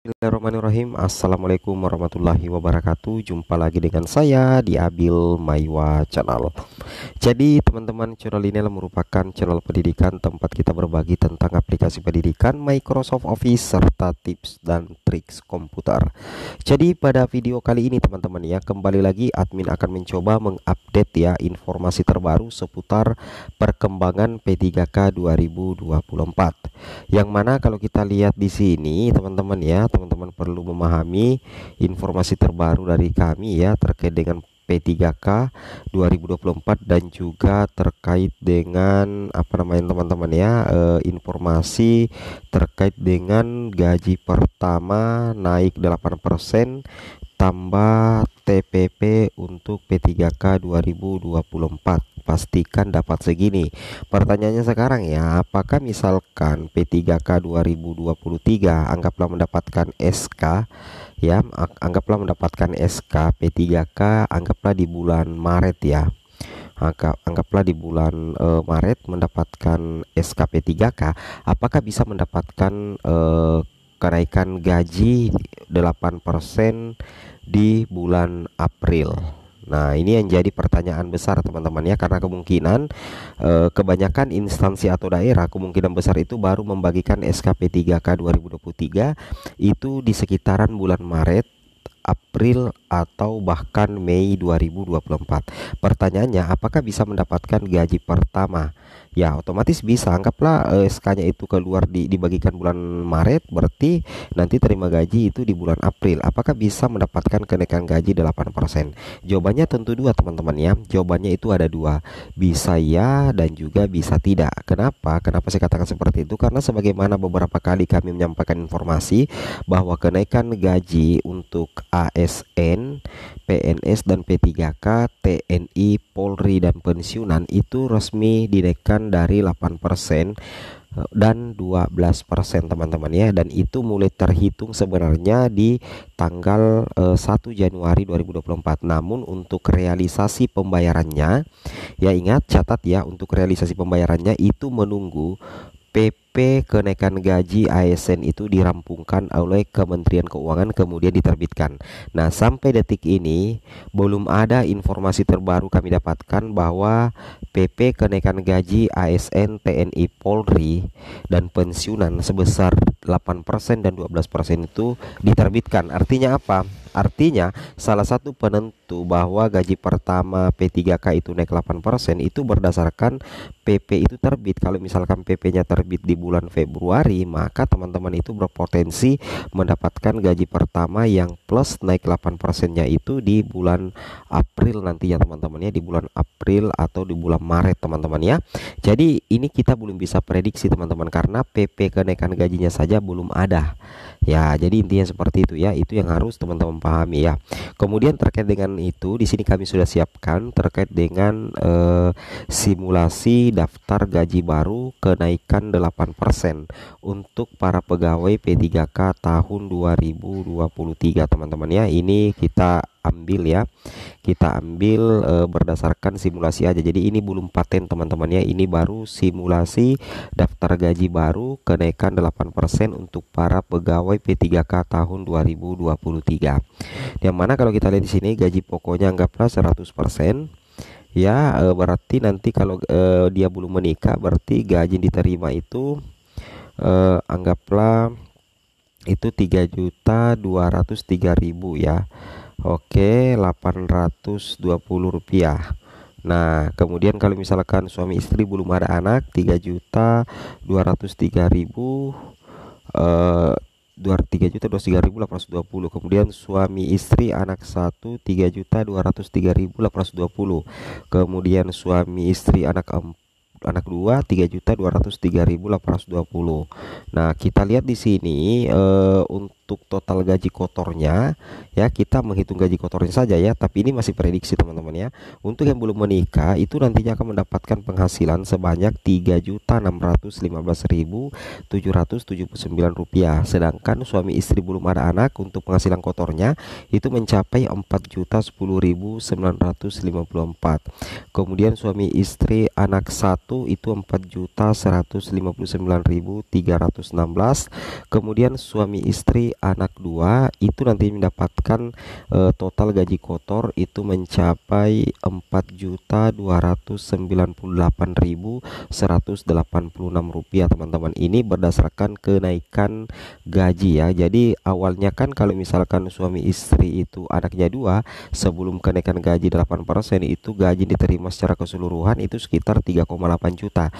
Bismillahirrahmanirrahim. Assalamualaikum warahmatullahi wabarakatuh. Jumpa lagi dengan saya di Abil Maiwa Channel. Jadi teman-teman, channel ini merupakan channel pendidikan tempat kita berbagi tentang aplikasi pendidikan Microsoft Office serta tips dan triks komputer. Jadi pada video kali ini teman-teman ya, kembali lagi admin akan mencoba mengupdate ya informasi terbaru seputar perkembangan P3K 2024. Yang mana kalau kita lihat di sini teman-teman ya, teman-teman perlu memahami informasi terbaru dari kami ya terkait dengan P3K 2024 dan juga terkait dengan apa namanya teman-teman ya, informasi terkait dengan gaji pertama naik 8% tambah TPP untuk P3K 2024. Pastikan dapat segini. Pertanyaannya sekarang ya, apakah misalkan P3K 2023 anggaplah mendapatkan SK ya, anggaplah mendapatkan SK P3K anggaplah di bulan Maret ya. Anggaplah di bulan Maret mendapatkan SK P3K, apakah bisa mendapatkan kenaikan gaji 8% di bulan April? Nah, ini yang jadi pertanyaan besar teman-teman ya, karena kemungkinan kebanyakan instansi atau daerah kemungkinan besar itu baru membagikan SKP 3K 2023 itu di sekitaran bulan Maret, April atau bahkan Mei 2024. Pertanyaannya, apakah bisa mendapatkan gaji pertama? Ya, otomatis bisa. Anggaplah SK-nya itu keluar dibagikan bulan Maret, berarti nanti terima gaji itu di bulan April. Apakah bisa mendapatkan kenaikan gaji 8%? Jawabannya tentu dua teman-teman ya. Jawabannya itu ada dua. Bisa ya dan juga bisa tidak. Kenapa? Kenapa saya katakan seperti itu? Karena sebagaimana beberapa kali kami menyampaikan informasi bahwa kenaikan gaji untuk ASN, PNS dan P3K, TNI, Polri dan pensiunan itu resmi dinaikkan dari 8% dan 12% teman-teman ya, dan itu mulai terhitung sebenarnya di tanggal 1 Januari 2024. Namun untuk realisasi pembayarannya ya, ingat catat ya, untuk realisasi pembayarannya itu menunggu PP kenaikan gaji ASN itu dirampungkan oleh Kementerian Keuangan kemudian diterbitkan. Nah, sampai detik ini belum ada informasi terbaru kami dapatkan bahwa PP kenaikan gaji ASN, TNI, Polri dan pensiunan sebesar 8% dan 12% itu diterbitkan. Artinya apa? Artinya salah satu penentu bahwa gaji pertama P3K itu naik 8% itu berdasarkan PP itu terbit. Kalau misalkan PP-nya terbit di bulan Februari, maka teman-teman itu berpotensi mendapatkan gaji pertama yang plus naik 8%-nya itu di bulan April nanti ya teman-teman ya, di bulan April atau di bulan Maret teman-teman ya. Jadi ini kita belum bisa prediksi teman-teman, karena PP kenaikan gajinya saja belum ada. Ya, jadi intinya seperti itu ya. Itu yang harus teman-teman pahami ya. Kemudian terkait dengan itu, di sini kami sudah siapkan terkait dengan simulasi daftar gaji baru kenaikan 8% untuk para pegawai P3K tahun 2023 teman-teman ya. Ini kita ambil ya, kita ambil berdasarkan simulasi aja. Jadi ini belum paten teman-teman ya, ini baru simulasi daftar gaji baru kenaikan 8% untuk para pegawai P3K tahun 2023. Yang mana kalau kita lihat di sini gaji pokoknya anggaplah 100% ya, berarti nanti kalau dia belum menikah berarti gaji yang diterima itu anggaplah itu 3.203.000 ya. Oke, 820 rupiah. Nah, kemudian kalau misalkan suami istri belum ada anak, 3.203.000, 3.203.820. Kemudian suami istri anak satu 3.203.820. Kemudian suami istri anak dua 3.203.820. Nah, kita lihat di sini untuk total gaji kotornya ya, kita menghitung gaji kotornya saja ya, tapi ini masih prediksi teman-teman ya. Untuk yang belum menikah itu nantinya akan mendapatkan penghasilan sebanyak 3.615.779 rupiah. Sedangkan suami istri belum ada anak untuk penghasilan kotornya itu mencapai 4.010.954. Kemudian suami istri anak satu 1 itu 4.159.316. Kemudian suami istri anak 2 itu nanti mendapatkan total gaji kotor itu mencapai 4.298.186 rupiah teman-teman. Ini berdasarkan kenaikan gaji ya. Jadi awalnya kan kalau misalkan suami istri itu anaknya 2, sebelum kenaikan gaji 8% itu gaji diterima secara keseluruhan itu sekitar 3,8 juta.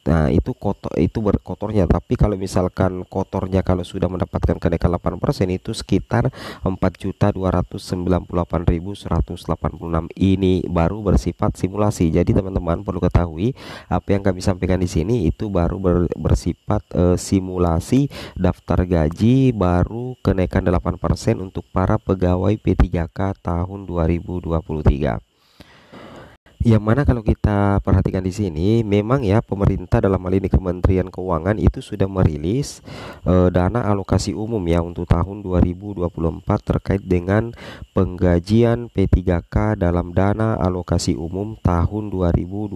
Nah, itu berkotornya. Tapi kalau misalkan kotornya kalau sudah mendapatkan kenaikan 8% itu sekitar 4.298.186. Ini baru bersifat simulasi. Jadi teman-teman perlu ketahui apa yang kami sampaikan di sini itu baru bersifat simulasi daftar gaji baru kenaikan 8% untuk para pegawai P3K tahun 2023. Yang mana kalau kita perhatikan di sini, memang ya pemerintah dalam hal ini Kementerian Keuangan itu sudah merilis dana alokasi umum ya untuk tahun 2024 terkait dengan penggajian P3K dalam dana alokasi umum tahun 2024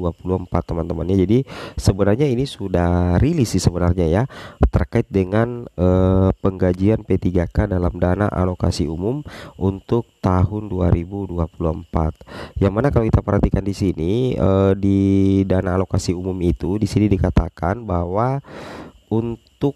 teman-teman ya. Jadi sebenarnya ini sudah rilis sih sebenarnya ya terkait dengan penggajian P3K dalam dana alokasi umum untuk tahun 2024. Yang mana kalau kita perhatikan di sini di dana alokasi umum itu di sini dikatakan bahwa untuk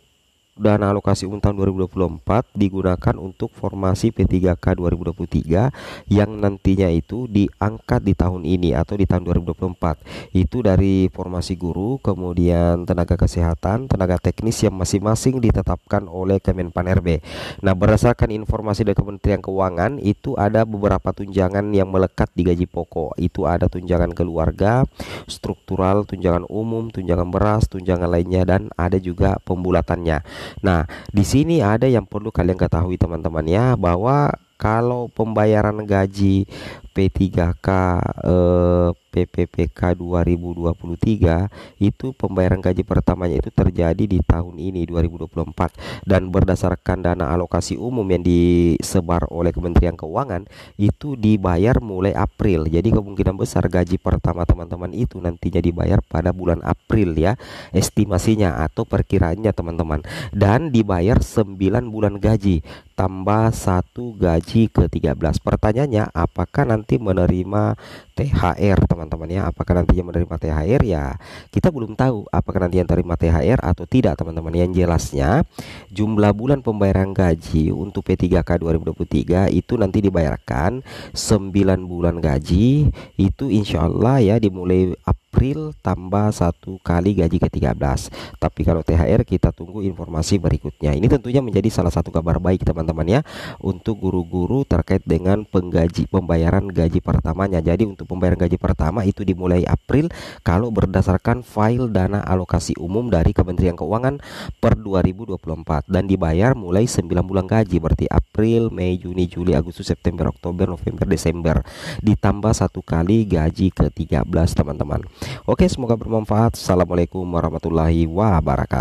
dana alokasi umum tahun 2024 digunakan untuk formasi P3K 2023 yang nantinya itu diangkat di tahun ini atau di tahun 2024. Itu dari formasi guru, kemudian tenaga kesehatan, tenaga teknis yang masing-masing ditetapkan oleh Kemenpan RB. Nah, berdasarkan informasi dari Kementerian Keuangan itu ada beberapa tunjangan yang melekat di gaji pokok. Itu ada tunjangan keluarga, struktural, tunjangan umum, tunjangan beras, tunjangan lainnya, dan ada juga pembulatannya. Nah, di sini ada yang perlu kalian ketahui teman-teman ya, bahwa kalau pembayaran gaji P3K PPPK 2023 itu pembayaran gaji pertamanya itu terjadi di tahun ini 2024, dan berdasarkan dana alokasi umum yang disebar oleh Kementerian Keuangan itu dibayar mulai April. Jadi kemungkinan besar gaji pertama teman-teman itu nantinya dibayar pada bulan April ya, estimasinya atau perkiraannya teman-teman, dan dibayar 9 bulan gaji tambah 1 gaji ke-13. Pertanyaannya, apakah nanti menerima THR teman-teman ya? Apakah nantinya menerima THR ya? Kita belum tahu apakah nanti yang terima THR atau tidak teman-teman. Yang jelasnya jumlah bulan pembayaran gaji untuk P3K 2023 itu nanti dibayarkan 9 bulan gaji itu insya Allah ya, dimulai April tambah 1 kali gaji ke-13. Tapi kalau THR kita tunggu informasi berikutnya. Ini tentunya menjadi salah satu kabar baik teman-teman ya untuk guru-guru terkait dengan pembayaran gaji pertamanya. Jadi untuk pembayaran gaji pertama itu dimulai April kalau berdasarkan file dana alokasi umum dari Kementerian Keuangan per 2024, dan dibayar mulai 9 bulan gaji, berarti April, Mei, Juni, Juli, Agustus, September, Oktober, November, Desember, ditambah 1 kali gaji ke-13 teman-teman. Oke, semoga bermanfaat. Assalamualaikum warahmatullahi wabarakatuh.